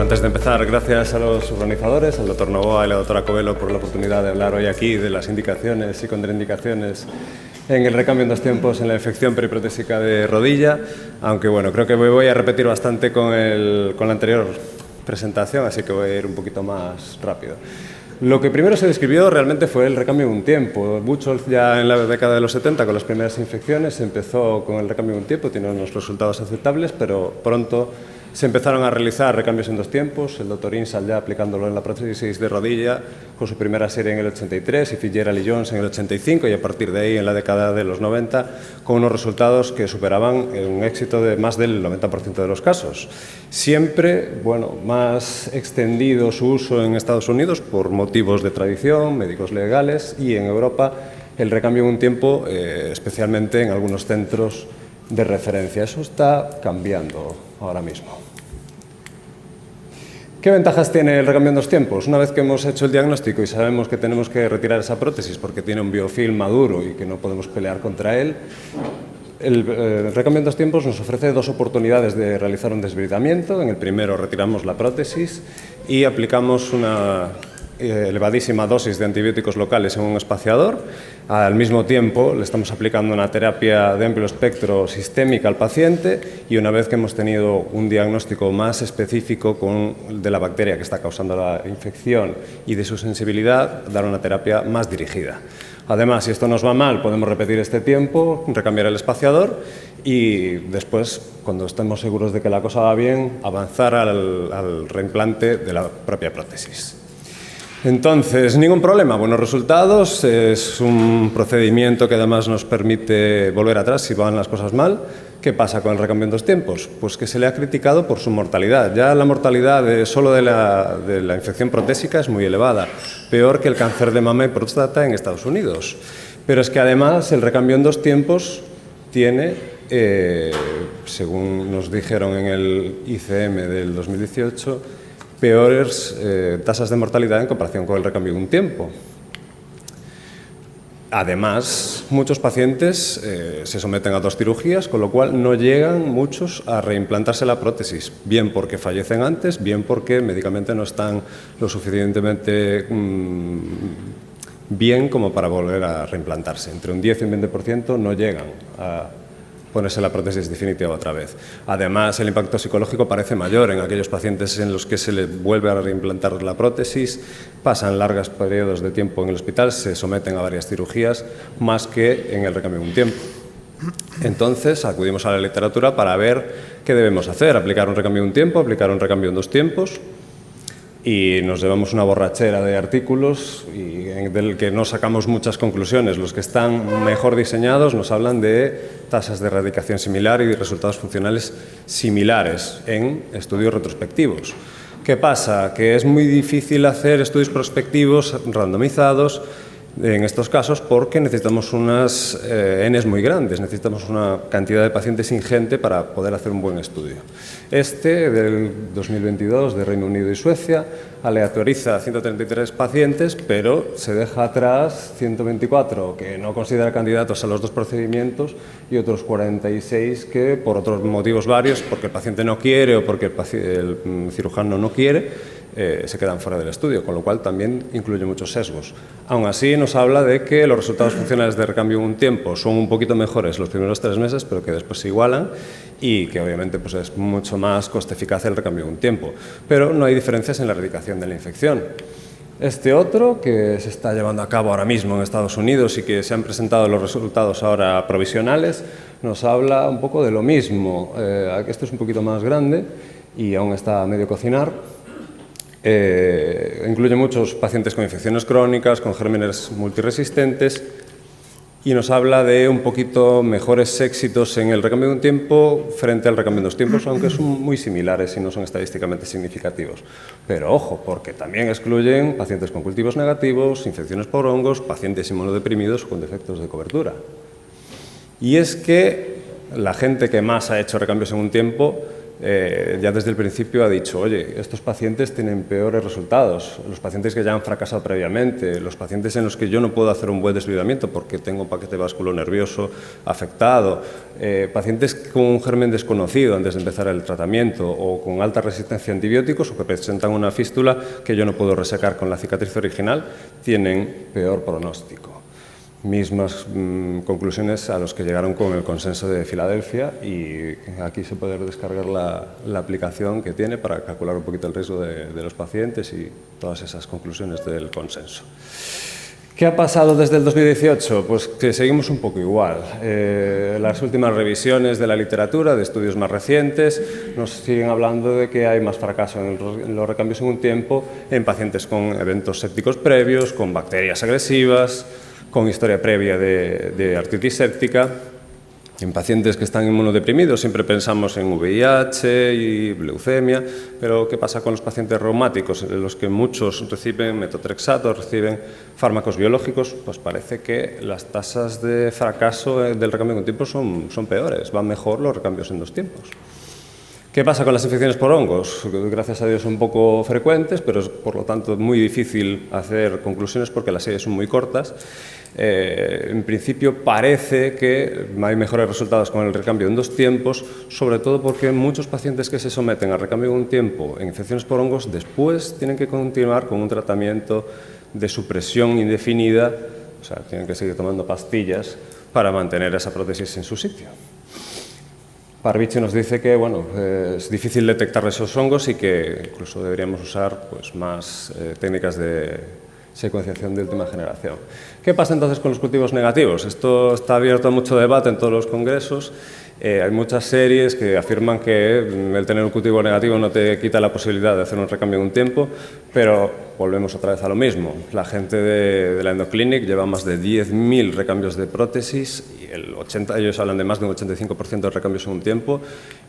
Bueno, antes de empezar, gracias a los organizadores, al doctor Novoa y a la doctora Covelo por la oportunidad de hablar hoy aquí de las indicaciones y contraindicaciones en el recambio en 2 tiempos en la infección periprotésica de rodilla, aunque bueno, creo que me voy a repetir bastante con la anterior presentación, así que voy a ir un poquito más rápido. Lo que primero se describió realmente fue el recambio en un tiempo. Buchholz ya en la década de los 70, con las primeras infecciones, empezó con el recambio en un tiempo, tiene unos resultados aceptables, pero pronto se empezaron a realizar recambios en 2 tiempos, el doctor Insall ya aplicándolo en la prótesis de rodilla con su primera serie en el 83 y Fitzgerald y Jones en el 85 y a partir de ahí en la década de los 90 con unos resultados que superaban un éxito de más del 90% de los casos. Siempre, bueno, más extendido su uso en Estados Unidos por motivos de tradición, médicos legales y en Europa el recambio en un tiempo, especialmente en algunos centros de referencia. Eso está cambiando ahora mismo. ¿Qué ventajas tiene el recambio en 2 tiempos? Una vez que hemos hecho el diagnóstico y sabemos que tenemos que retirar esa prótesis porque tiene un biofilm maduro y que no podemos pelear contra él, el recambio en 2 tiempos nos ofrece 2 oportunidades de realizar un desbridamiento. En el primero retiramos la prótesis y aplicamos una elevadísima dosis de antibióticos locales en un espaciador. Al mismo tiempo le estamos aplicando una terapia de amplio espectro sistémica al paciente y una vez que hemos tenido un diagnóstico más específico de la bacteria que está causando la infección y de su sensibilidad, dar una terapia más dirigida. Además, si esto nos va mal, podemos repetir este tiempo, recambiar el espaciador y después, cuando estemos seguros de que la cosa va bien, avanzar al reimplante de la propia prótesis. Entonces, ningún problema, buenos resultados, es un procedimiento que además nos permite volver atrás si van las cosas mal. ¿Qué pasa con el recambio en 2 tiempos? Pues que se le ha criticado por su mortalidad. Ya la mortalidad solo de la infección protésica es muy elevada, peor que el cáncer de mama y próstata en Estados Unidos. Pero es que además el recambio en 2 tiempos tiene, según nos dijeron en el ICM del 2018, peores tasas de mortalidad en comparación con el recambio en un tiempo. Además, muchos pacientes se someten a 2 cirugías, con lo cual no llegan muchos a reimplantarse la prótesis, bien porque fallecen antes, bien porque médicamente no están lo suficientemente bien como para volver a reimplantarse. Entre un 10 y un 20% no llegan a ponerse la prótesis definitiva otra vez. Además, el impacto psicológico parece mayor en aquellos pacientes en los que se le vuelve a reimplantar la prótesis, pasan largos periodos de tiempo en el hospital, se someten a varias cirugías, más que en el recambio en un tiempo. Entonces, acudimos a la literatura para ver qué debemos hacer, aplicar un recambio en un tiempo, aplicar un recambio en 2 tiempos, y nos llevamos una borrachera de artículos y del que no sacamos muchas conclusiones. Los que están mejor diseñados nos hablan de tasas de erradicación similar y de resultados funcionales similares en estudios retrospectivos. ¿Qué pasa? Que es muy difícil hacer estudios prospectivos randomizados en estos casos porque necesitamos unas Ns muy grandes, necesitamos una cantidad de pacientes ingente para poder hacer un buen estudio. Este, del 2022, de Reino Unido y Suecia, aleatoriza 133 pacientes, pero se deja atrás 124 que no considera candidatos a los 2 procedimientos y otros 46 que, por otros motivos varios, porque el paciente no quiere o porque el cirujano no quiere, se quedan fuera del estudio, con lo cual también incluye muchos sesgos. Aún así, nos habla de que los resultados funcionales de recambio en un tiempo son un poquito mejores los primeros 3 meses, pero que después se igualan y que obviamente pues, es mucho más coste eficaz el recambio en un tiempo. Pero no hay diferencias en la erradicación de la infección. Este otro, que se está llevando a cabo ahora mismo en Estados Unidos y que se han presentado los resultados ahora provisionales, nos habla un poco de lo mismo. Este es un poquito más grande y aún está a medio cocinar. Incluye muchos pacientes con infecciones crónicas, con gérmenes multiresistentes y nos habla de un poquito mejores éxitos en el recambio de un tiempo frente al recambio en 2 tiempos, aunque son muy similares y no son estadísticamente significativos. Pero ojo, porque también excluyen pacientes con cultivos negativos, infecciones por hongos, pacientes inmunodeprimidos con defectos de cobertura. Y es que la gente que más ha hecho recambios en un tiempo ya desde el principio ha dicho, oye, estos pacientes tienen peores resultados, los pacientes que ya han fracasado previamente, los pacientes en los que yo no puedo hacer un buen desbridamiento porque tengo un paquete vasculonervioso afectado, pacientes con un germen desconocido antes de empezar el tratamiento o con alta resistencia a antibióticos o que presentan una fístula que yo no puedo resecar con la cicatriz original, tienen peor pronóstico. Mismas conclusiones a los que llegaron con el consenso de Filadelfia, y aquí se puede descargar la aplicación que tiene para calcular un poquito el riesgo de los pacientes y todas esas conclusiones del consenso. ¿Qué ha pasado desde el 2018? Pues que seguimos un poco igual. Las últimas revisiones de la literatura, de estudios más recientes, nos siguen hablando de que hay más fracaso en los recambios en un tiempo en pacientes con eventos sépticos previos, con bacterias agresivas, con historia previa de artritis séptica. En pacientes que están inmunodeprimidos siempre pensamos en VIH y leucemia, pero ¿qué pasa con los pacientes reumáticos, en los que muchos reciben metotrexato, reciben fármacos biológicos? Pues parece que las tasas de fracaso del recambio en un tiempo son peores, van mejor los recambios en 2 tiempos. ¿Qué pasa con las infecciones por hongos? Gracias a Dios son poco frecuentes, pero es por lo tanto muy difícil hacer conclusiones porque las series son muy cortas. En principio parece que hay mejores resultados con el recambio en 2 tiempos, sobre todo porque muchos pacientes que se someten al recambio en un tiempo en infecciones por hongos después tienen que continuar con un tratamiento de supresión indefinida, o sea, tienen que seguir tomando pastillas para mantener esa prótesis en su sitio. Parvici nos dice que bueno, es difícil detectar esos hongos y que incluso deberíamos usar pues, más técnicas de secuenciación de última generación. ¿Qué pasa entonces con los cultivos negativos? Esto está abierto a mucho debate en todos los congresos. Hay muchas series que afirman que el tener un cultivo negativo no te quita la posibilidad de hacer un recambio en un tiempo, pero volvemos otra vez a lo mismo. La gente de la Endoclinic lleva más de 10.000 recambios de prótesis y ellos hablan de más de un 85% de recambios en un tiempo,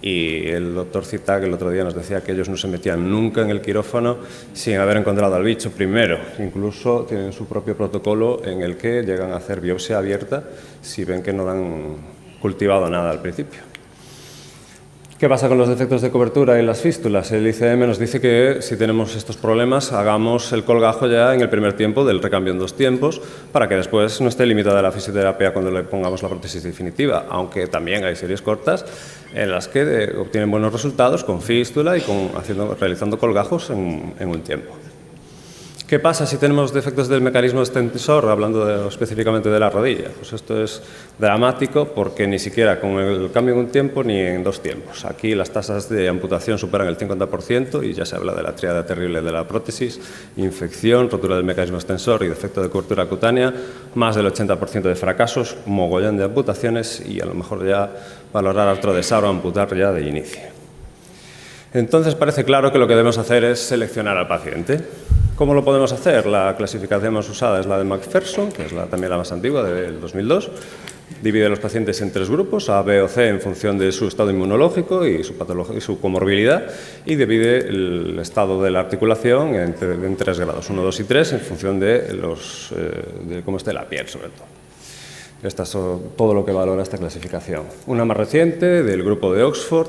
y el doctor Zitak el otro día nos decía que ellos no se metían nunca en el quirófano sin haber encontrado al bicho primero. Incluso tienen su propio protocolo en el que llegan a hacer biopsia abierta si ven que no han cultivado nada al principio. ¿Qué pasa con los defectos de cobertura y las fístulas? El ICM nos dice que si tenemos estos problemas, hagamos el colgajo ya en el primer tiempo del recambio en 2 tiempos, para que después no esté limitada la fisioterapia cuando le pongamos la prótesis definitiva, aunque también hay series cortas en las que obtienen buenos resultados con fístula y realizando colgajos en un tiempo. ¿Qué pasa si tenemos defectos del mecanismo extensor, hablando específicamente de la rodilla? Pues esto es dramático porque ni siquiera con el cambio en un tiempo ni en 2 tiempos. Aquí las tasas de amputación superan el 50% y ya se habla de la tríada terrible de la prótesis: infección, rotura del mecanismo extensor y defecto de cobertura cutánea, más del 80% de fracasos, mogollón de amputaciones y a lo mejor ya valorar artrodesar o amputar ya de inicio. Entonces parece claro que lo que debemos hacer es seleccionar al paciente. ¿Cómo lo podemos hacer? La clasificación más usada es la de McPherson, que es también la más antigua, del 2002. Divide a los pacientes en 3 grupos, A, B o C, en función de su estado inmunológico y su patología y su comorbilidad, y divide el estado de la articulación en 3 grados, 1, 2 y 3, en función de cómo esté la piel, sobre todo. Esto es todo lo que valora esta clasificación. Una más reciente, del grupo de Oxford,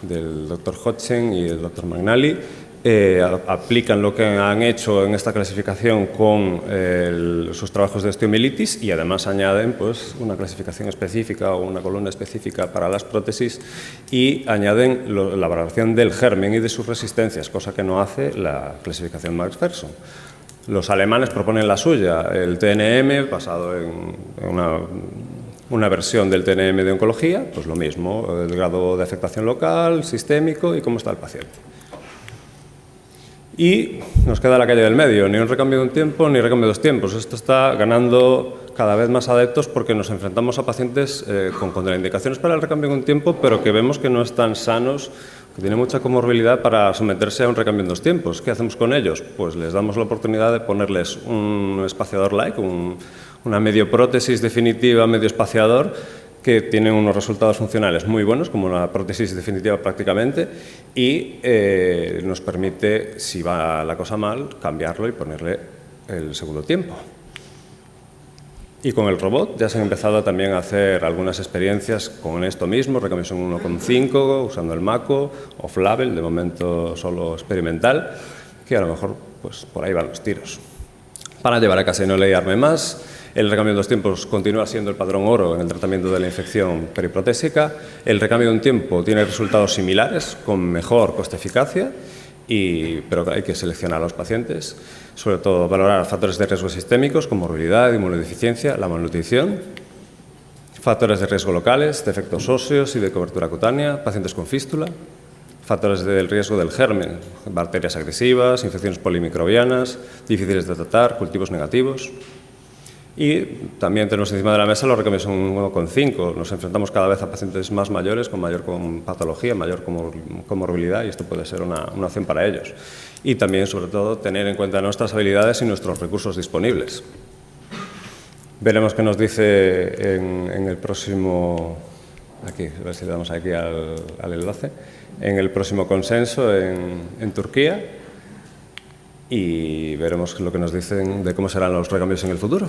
del Dr. Hodgson y el Dr. McNally, aplican lo que han hecho en esta clasificación con sus trabajos de osteomielitis, y además añaden pues, una clasificación específica o una columna específica para las prótesis, y añaden la valoración del germen y de sus resistencias, cosa que no hace la clasificación McPherson. Los alemanes proponen la suya, el TNM, basado en una versión del TNM de oncología, pues lo mismo, el grado de afectación local, sistémico y cómo está el paciente. Y nos queda la calle del medio, ni un recambio de un tiempo ni recambio de 2 tiempos. Esto está ganando cada vez más adeptos porque nos enfrentamos a pacientes con contraindicaciones para el recambio de un tiempo, pero que vemos que no están sanos, que tienen mucha comorbilidad para someterse a un recambio en 2 tiempos. ¿Qué hacemos con ellos? Pues les damos la oportunidad de ponerles un espaciador like, una medio prótesis definitiva, medio espaciador, que tienen unos resultados funcionales muy buenos, como la prótesis definitiva prácticamente, y nos permite, si va la cosa mal, cambiarlo y ponerle el segundo tiempo. Y con el robot ya se han empezado también a hacer algunas experiencias con esto mismo, recambios en 1,5, usando el Mako, off-label, de momento solo experimental, que a lo mejor pues, por ahí van los tiros. Para llevar a casa y no liarme más, el recambio en 2 tiempos continúa siendo el patrón oro en el tratamiento de la infección periprotésica. El recambio de un tiempo tiene resultados similares, con mejor coste-eficacia, pero hay que seleccionar a los pacientes, sobre todo valorar factores de riesgo sistémicos como morbilidad, inmunodeficiencia, la malnutrición, factores de riesgo locales, defectos óseos y de cobertura cutánea, pacientes con fístula, factores del riesgo del germen, bacterias agresivas, infecciones polimicrobianas, difíciles de tratar, cultivos negativos. Y también tenemos encima de la mesa los recambios en 1,5. Nos enfrentamos cada vez a pacientes más mayores, con mayor patología, mayor comorbilidad, y esto puede ser una opción para ellos. Y también, sobre todo, tener en cuenta nuestras habilidades y nuestros recursos disponibles. Veremos qué nos dice en el próximo... Aquí, a ver si le damos aquí al enlace. En el próximo consenso en Turquía. Y veremos lo que nos dicen de cómo serán los recambios en el futuro.